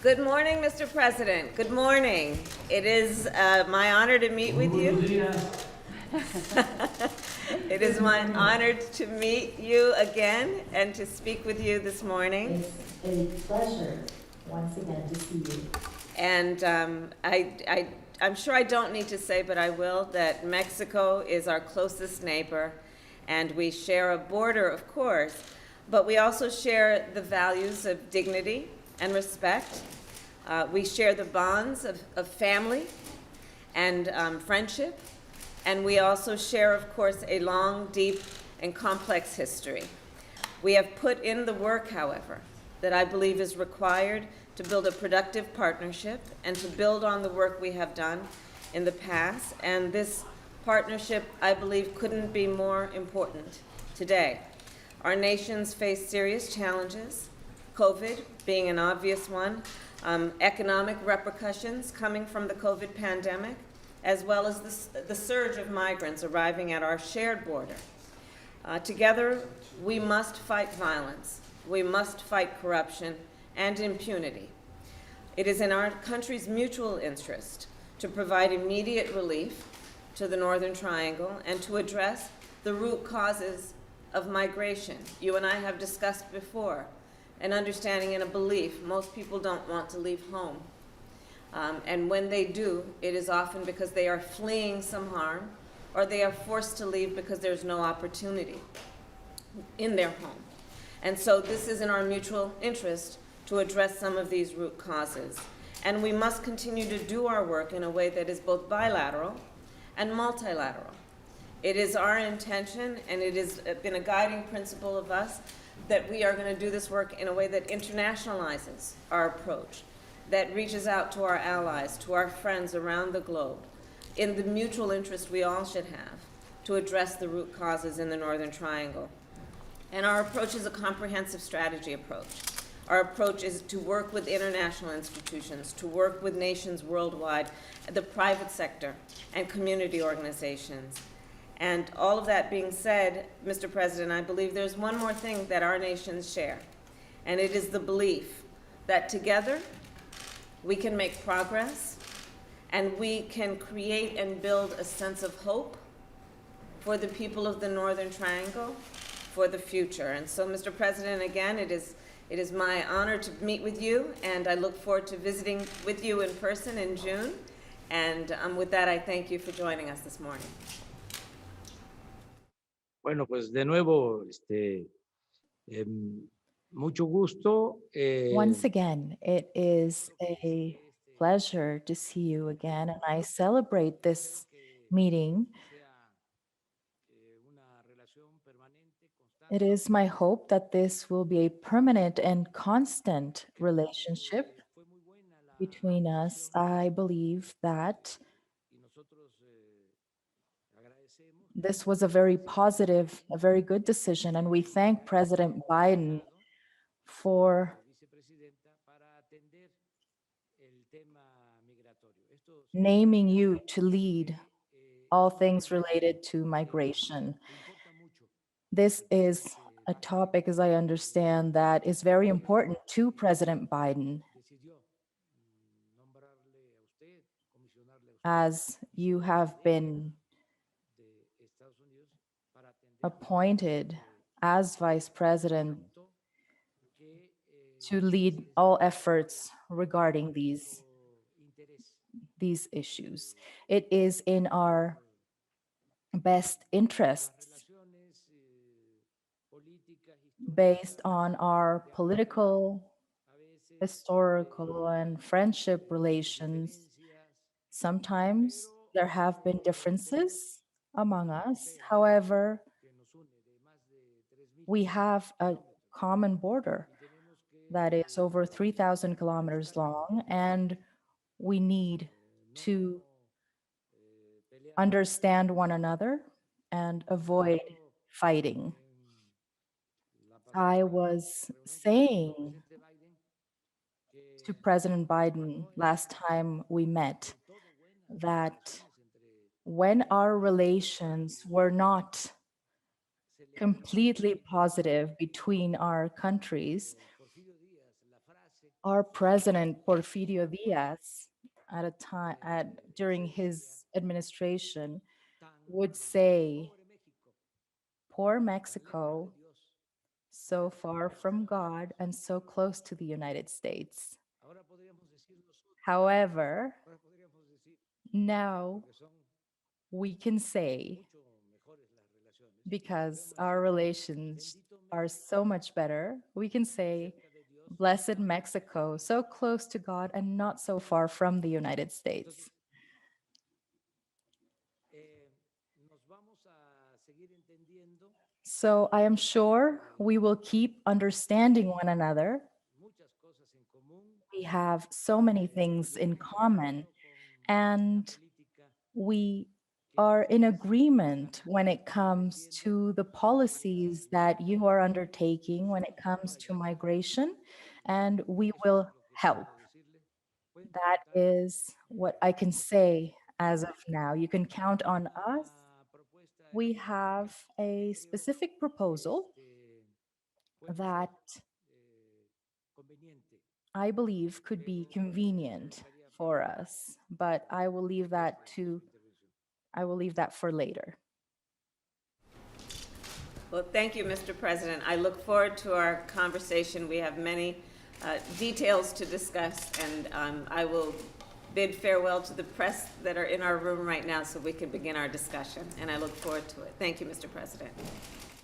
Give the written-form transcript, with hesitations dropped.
Good morning, Mr. President. Good morning. It is my honor to meet with you. It is my honor to meet you again and to speak with you this morning. It's a pleasure once again to see you. And I'm sure I don't need to say, but I will, that Mexico is our closest neighbor, and we share a border, of course, but we also share the values of dignity and respect. We share the bonds of family and friendship, and we also share, of course, a long, deep, and complex history. We have put in the work, however, that I believe is required to build a productive partnership and to build on the work we have done in the past. And this partnership, I believe, couldn't be more important today. Our nations face serious challenges, COVID being an obvious one, economic repercussions coming from the COVID pandemic, as well as the surge of migrants arriving at our shared border. Together, we must fight violence. We must fight corruption and impunity. It is in our country's mutual interest to provide immediate relief to the Northern Triangle and to address the root causes of migration. You and I have discussed before an understanding and a belief most people don't want to leave home. And when they do, it is often because they are fleeing some harm or they are forced to leave because there's no opportunity in their home. And so this is in our mutual interest to address some of these root causes. And we must continue to do our work in a way that is both bilateral and multilateral. It is our intention, and it has been a guiding principle of us, that we are going to do this work in a way that internationalizes our approach, that reaches out to our allies, to our friends around the globe, in the mutual interest we all should have to address the root causes in the Northern Triangle. And our approach is a comprehensive strategy approach. Our approach is to work with international institutions, to work with nations worldwide, the private sector, and community organizations. And all of that being said, Mr. President, I believe there's one more thing that our nations share, and it is the belief that together we can make progress and we can create and build a sense of hope for the people of the Northern Triangle for the future. And so, Mr. President, again, it is my honor to meet with you, and I look forward to visiting with you in person in June. And with that, I thank you for joining us this morning. Bueno, pues de nuevo, mucho gusto. Once again, it is a pleasure to see you again, and I celebrate this meeting. It is my hope that this will be a permanent and constant relationship between us. I believe that this was a very positive, a very good decision, and we thank President Biden for naming you to lead all things related to migration. This is a topic, as I understand, that is very important to President Biden, as you have been appointed as Vice President to lead all efforts regarding these issues. It is in our best interests, based on our political, historical, and friendship relations. Sometimes there have been differences among us. However, we have a common border that is over 3,000 kilometers long, and we need to understand one another and avoid fighting. I was saying to President Biden last time we met that when our relations were not completely positive between our countries, Our president, Porfirio Diaz, at a time, during his administration, would say, "Poor Mexico, so far from God and so close to the United States." However, now we can say, because our relations are so much better, we can say, "Blessed Mexico, so close to God and not so far from the United States." So I am sure we will keep understanding one another. We have so many things in common, and we are in agreement when it comes to the policies that you are undertaking when it comes to migration, and we will help. That is what I can say as of now. You can count on us. We have a specific proposal that I believe could be convenient for us, but I will leave that for later. Well, thank you, Mr. President. I look forward to our conversation. We have many details to discuss, and I will bid farewell to the press that are in our room right now so we can begin our discussion, and I look forward to it. Thank you, Mr. President.